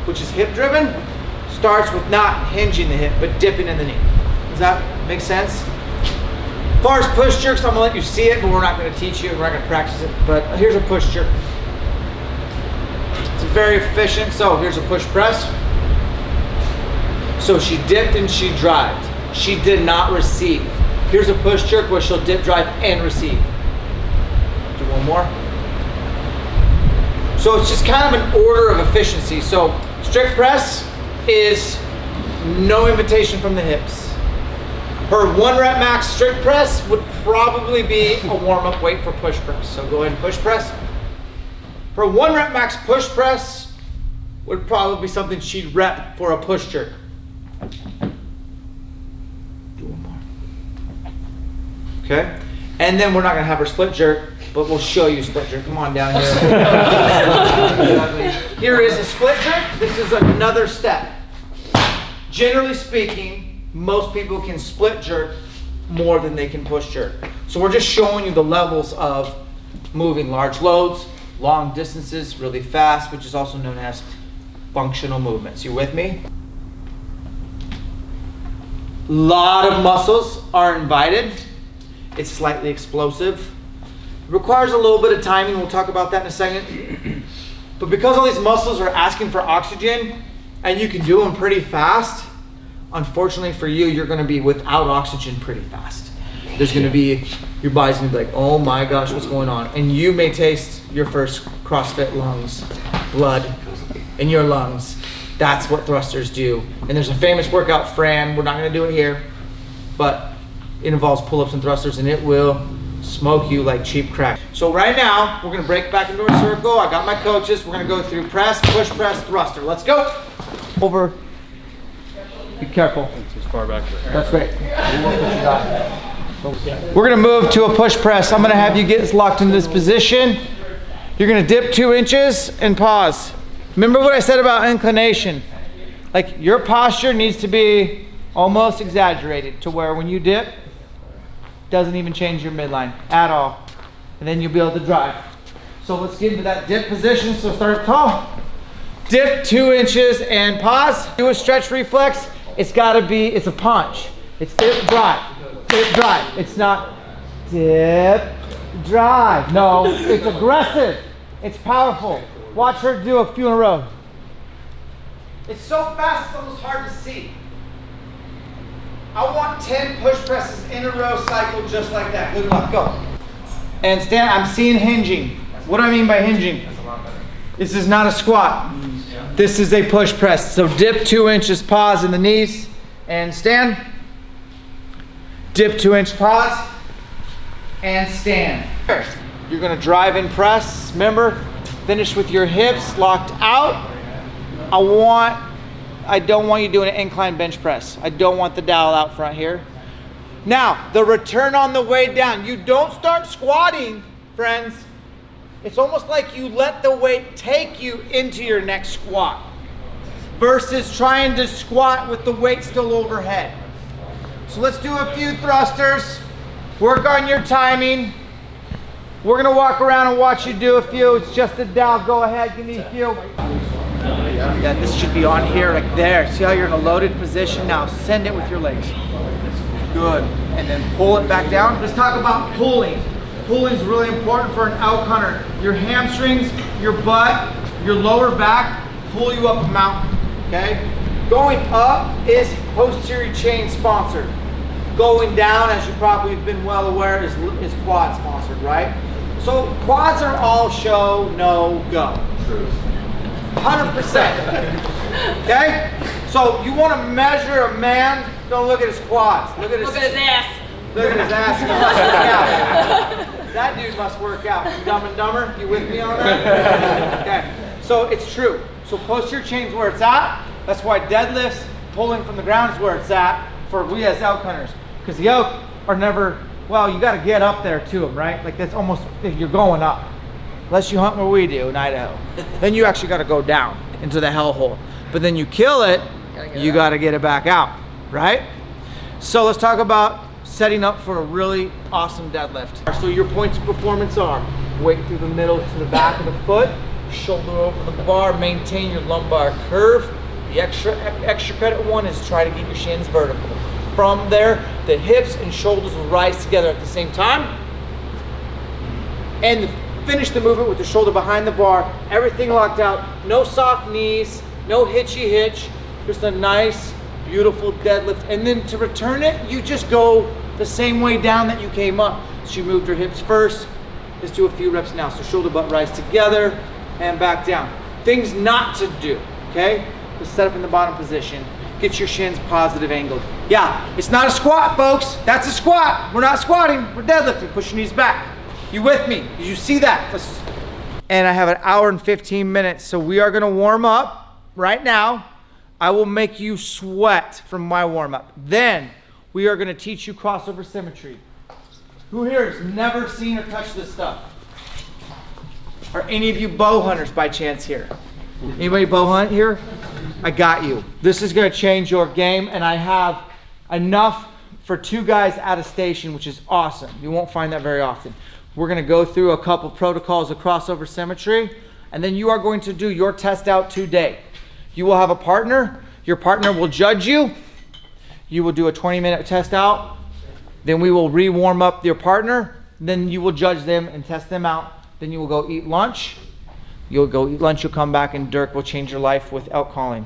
which is hip driven, starts with not hinging the hip, but dipping in the knee. Does that make sense? As far as push jerks, I'm gonna let you see it, but we're not gonna teach you, we're not gonna practice it. But here's a push jerk. It's very efficient. So here's a push press. So she dipped and she drived. She did not receive. Here's a push jerk where she'll dip, drive, and receive. Do one more. So it's just kind of an order of efficiency. So strict press is no invitation from the hips. Her 1 rep max strict press would probably be a warm-up weight for push press. So go ahead and push press. Her 1 rep max push press would probably be something she'd rep for a push jerk. Do one more. Okay? And then we're not gonna have her split jerk, but we'll show you split jerk. Come on down here. Here is a split jerk. This is another step. Generally speaking, most people can split jerk more than they can push jerk. So we're just showing you the levels of moving large loads, long distances, really fast, which is also known as functional movements. You with me? A lot of muscles are invited. It's slightly explosive. It requires a little bit of timing. We'll talk about that in a second. But because all these muscles are asking for oxygen and you can do them pretty fast, unfortunately for you, you're gonna be without oxygen pretty fast. There's gonna be, your body's gonna be like, oh my gosh, what's going on? And you may taste your first CrossFit lungs, blood in your lungs. That's what thrusters do. And there's a famous workout, Fran, we're not gonna do it here, but it involves pull-ups and thrusters and it will smoke you like cheap crack. So right now, we're gonna break back into a circle. I got my coaches. We're gonna go through press, push, press, thruster. Let's go. Over. Be careful. As far back. That's great. We're gonna move to a push press. I'm gonna have you get locked into this position. You're gonna dip 2 inches and pause. Remember what I said about inclination. Like your posture needs to be almost exaggerated to where when you dip, doesn't even change your midline at all. And then you'll be able to drive. So let's get into that dip position. So start tall. Dip 2 inches and pause. Do a stretch reflex. It's gotta be, it's a punch. It's dip, drive, dip, drive. It's not dip, drive. No, it's aggressive. It's powerful. Watch her do a few in a row. It's so fast, it's almost hard to see. I want 10 push presses in a row cycle just like that. Good luck, go. And stand, I'm seeing hinging. What do I mean by hinging? This is not a squat. This is a push press. So dip 2 inches, pause in the knees, and stand. Dip 2 inch pause, and stand. You're gonna drive and press. Remember, finish with your hips locked out. I don't want you doing an incline bench press. I don't want the dowel out front here. Now, the return on the way down. You don't start squatting, friends. It's almost like you let the weight take you into your next squat versus trying to squat with the weight still overhead. So let's do a few thrusters. Work on your timing. We're gonna walk around and watch you do a few. It's just a dowel. Go ahead, give me a few. Yeah, this should be on here, like there. See how you're in a loaded position? Now send it with your legs. Good. And then pull it back down. Let's talk about pulling. Pulling is really important for an elk hunter. Your hamstrings, your butt, your lower back pull you up a mountain, okay? Going up is posterior chain sponsored. Going down, as you probably have been well aware, is quad sponsored, right? So quads are all show, no go. True. 100%. Okay? So you want to measure a man, don't look at his quads. Look at his ass. Look at his ass. That dude must work out. Dumb and Dumber, you with me on that? Okay. So it's true. So posterior chain's where it's at. That's why deadlifts, pulling from the ground is where it's at for we as elk hunters. Because the elk are never, well, you got to get up there to them, right? Like that's almost, you're going up. Unless you hunt where we do in Idaho. Then you actually got to go down into the hellhole. But then you kill it, you got to get it back out, right? So let's talk about setting up for a really awesome deadlift. So your points of performance are weight through the middle to the back of the foot, your shoulder over the bar, maintain your lumbar curve. The extra credit one is try to get your shins vertical. From there, the hips and shoulders will rise together at the same time. And finish the movement with the shoulder behind the bar, everything locked out, no soft knees, no hitchy hitch, just a nice, beautiful deadlift. And then to return it, you just go the same way down that you came up. So you moved your hips first. Let's do a few reps now. So shoulder butt rise together and back down. Things not to do, okay? Let's set up in the bottom position. Get your shins positive angled. Yeah, it's not a squat, folks. That's a squat. We're not squatting, we're deadlifting. Push your knees back. You with me? Did you see that? And I have an hour and 15 minutes, so we are gonna warm up right now. I will make you sweat from my warm up. Then we are gonna teach you crossover symmetry. Who here has never seen or touched this stuff? Are any of you bow hunters by chance here? Anybody bow hunt here? I got you. This is gonna change your game, and I have enough for 2 guys at a station, which is awesome. You won't find that very often. We're gonna go through a couple protocols of crossover symmetry, and then you are going to do your test out today. You will have a partner. Your partner will judge you. You will do a 20-minute test out. Then we will re-warm up your partner. Then you will judge them and test them out. Then you will go eat lunch. You'll go eat lunch, you'll come back, and Dirk will change your life with elk calling.